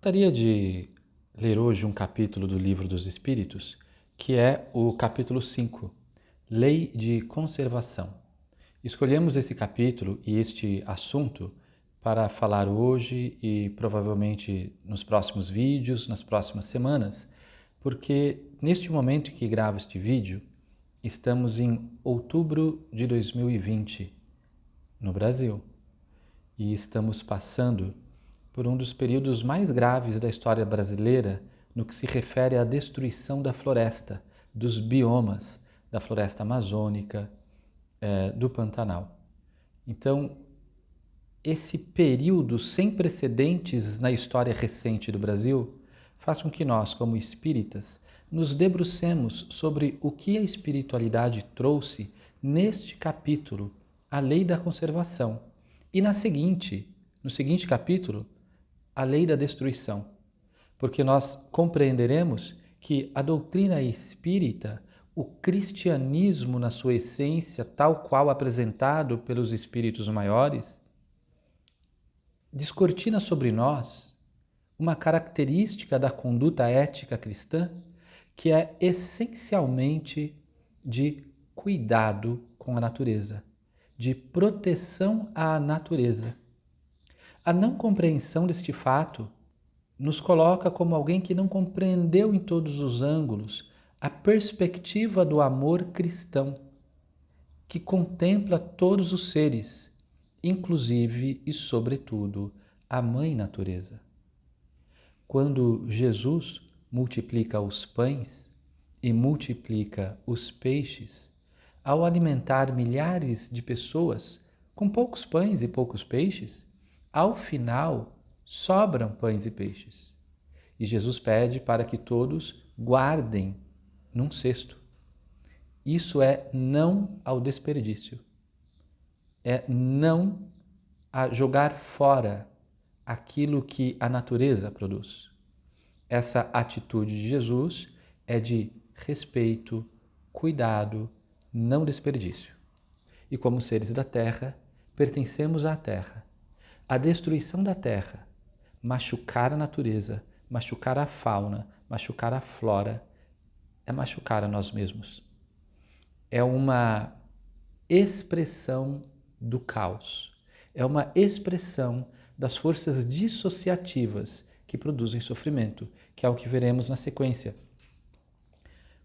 Gostaria de ler hoje um capítulo do Livro dos Espíritos, que é o capítulo 5, Lei de Conservação. Escolhemos esse capítulo e este assunto para falar hoje e provavelmente nos próximos vídeos, nas próximas semanas, porque neste momento em que gravo este vídeo, estamos em outubro de 2020 no Brasil e estamos passando por um dos períodos mais graves da história brasileira no que se refere à destruição da floresta, dos biomas, da floresta amazônica, do Pantanal. Então, esse período sem precedentes na história recente do Brasil faz com que nós, como espíritas, nos debrucemos sobre o que a espiritualidade trouxe neste capítulo, a lei da conservação, e no seguinte capítulo, a lei da destruição, porque nós compreenderemos que a doutrina espírita, o cristianismo na sua essência, tal qual apresentado pelos espíritos maiores, descortina sobre nós uma característica da conduta ética cristã que é essencialmente de cuidado com a natureza, de proteção à natureza. A não compreensão deste fato nos coloca como alguém que não compreendeu em todos os ângulos a perspectiva do amor cristão, que contempla todos os seres, inclusive e sobretudo a Mãe Natureza. Quando Jesus multiplica os pães e multiplica os peixes, ao alimentar milhares de pessoas com poucos pães e poucos peixes, ao final sobram pães e peixes. E Jesus pede para que todos guardem num cesto. Isso é não ao desperdício. É não a jogar fora aquilo que a natureza produz. Essa atitude de Jesus é de respeito, cuidado, não desperdício. E como seres da terra, pertencemos à terra. A destruição da terra, machucar a natureza, machucar a fauna, machucar a flora, é machucar a nós mesmos. É uma expressão do caos. É uma expressão das forças dissociativas que produzem sofrimento, que é o que veremos na sequência.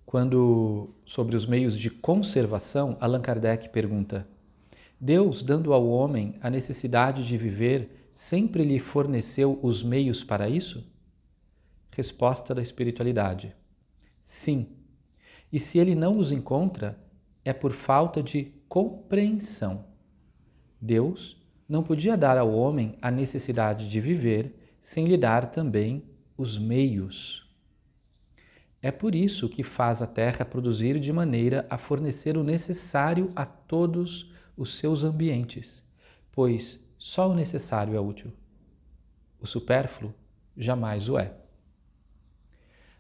Quando, sobre os meios de conservação, Allan Kardec pergunta: Deus, dando ao homem a necessidade de viver, sempre lhe forneceu os meios para isso? Resposta da espiritualidade: sim. E se ele não os encontra, é por falta de compreensão. Deus não podia dar ao homem a necessidade de viver sem lhe dar também os meios. É por isso que faz a terra produzir de maneira a fornecer o necessário a todos os seus ambientes, pois só o necessário é útil. O supérfluo jamais o é.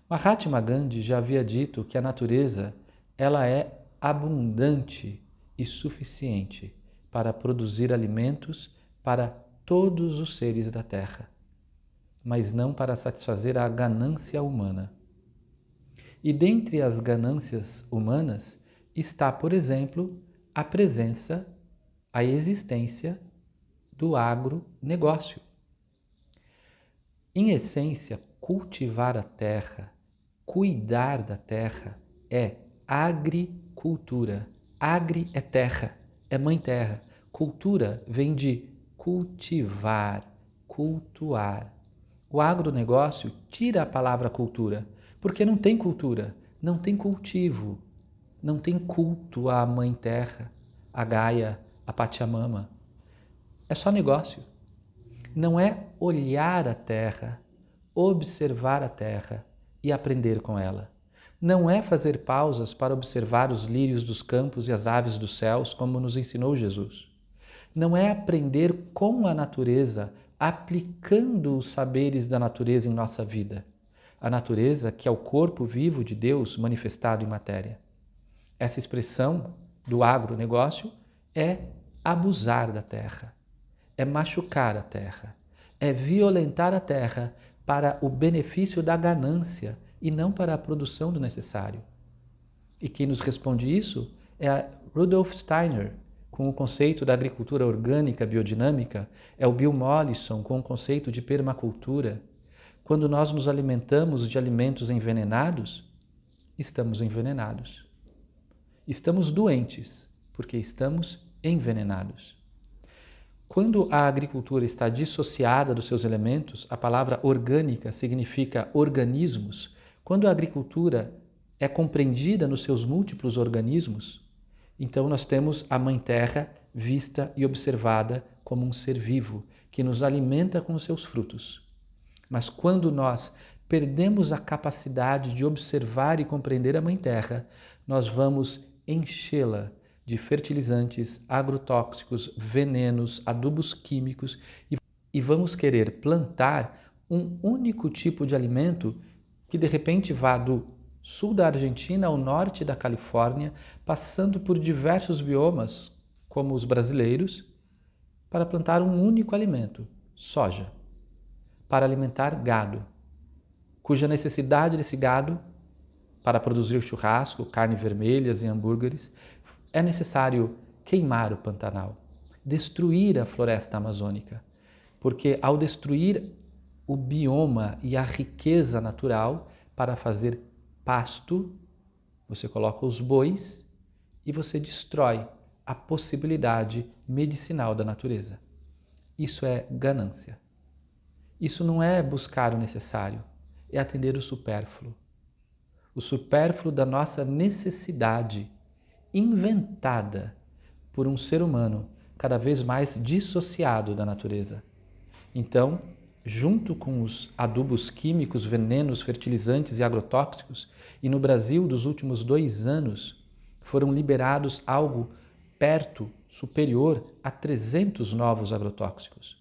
Mahatma Gandhi já havia dito que a natureza ela é abundante e suficiente para produzir alimentos para todos os seres da terra, mas não para satisfazer a ganância humana. E dentre as ganâncias humanas está, por exemplo, a presença, a existência do agronegócio. Em essência, cultivar a terra, cuidar da terra é agricultura. Agri é terra, é mãe terra. Cultura vem de cultivar, cultuar. O agronegócio tira a palavra cultura, porque não tem cultura, não tem cultivo, não tem culto à mãe terra, a Gaia, a Pachamama. É só negócio. Não é olhar a terra, observar a terra e aprender com ela. Não é fazer pausas para observar os lírios dos campos e as aves dos céus, como nos ensinou Jesus. Não é aprender com a natureza, aplicando os saberes da natureza em nossa vida. A natureza que é o corpo vivo de Deus manifestado em matéria. Essa expressão do agronegócio é abusar da terra, é machucar a terra, é violentar a terra para o benefício da ganância e não para a produção do necessário. E quem nos responde isso é a Rudolf Steiner, com o conceito da agricultura orgânica biodinâmica, é o Bill Mollison, com o conceito de permacultura. Quando nós nos alimentamos de alimentos envenenados, estamos envenenados. Estamos doentes, porque estamos envenenados. Quando a agricultura está dissociada dos seus elementos, a palavra orgânica significa organismos. Quando a agricultura é compreendida nos seus múltiplos organismos, então nós temos a Mãe Terra vista e observada como um ser vivo, que nos alimenta com os seus frutos. Mas quando nós perdemos a capacidade de observar e compreender a Mãe Terra, nós vamos enchê-la de fertilizantes, agrotóxicos, venenos, adubos químicos e vamos querer plantar um único tipo de alimento que de repente vá do sul da Argentina ao norte da Califórnia, passando por diversos biomas, como os brasileiros, para plantar um único alimento, soja, para alimentar gado, cuja necessidade desse gado para produzir churrasco, carne vermelhas e hambúrgueres, é necessário queimar o Pantanal, destruir a floresta amazônica, porque ao destruir o bioma e a riqueza natural para fazer pasto, você coloca os bois e você destrói a possibilidade medicinal da natureza. Isso é ganância. Isso não é buscar o necessário, é atender o supérfluo. O supérfluo da nossa necessidade, inventada por um ser humano cada vez mais dissociado da natureza. Então, junto com os adubos químicos, venenos, fertilizantes e agrotóxicos, e no Brasil dos últimos 2 anos foram liberados algo perto, superior a 300 novos agrotóxicos.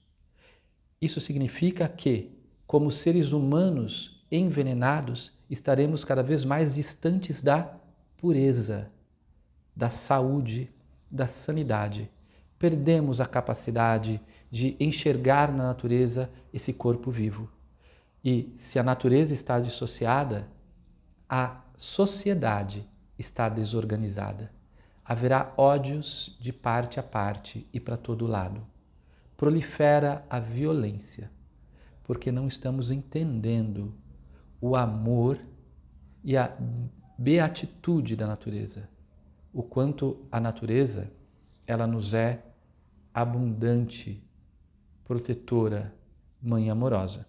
Isso significa que, como seres humanos envenenados, estaremos cada vez mais distantes da pureza, da saúde, da sanidade. Perdemos a capacidade de enxergar na natureza esse corpo vivo. E se a natureza está dissociada, a sociedade está desorganizada. Haverá ódios de parte a parte e para todo lado. Prolifera a violência, porque não estamos entendendo o amor e a beatitude da natureza. O quanto a natureza, ela nos é abundante, protetora, mãe amorosa.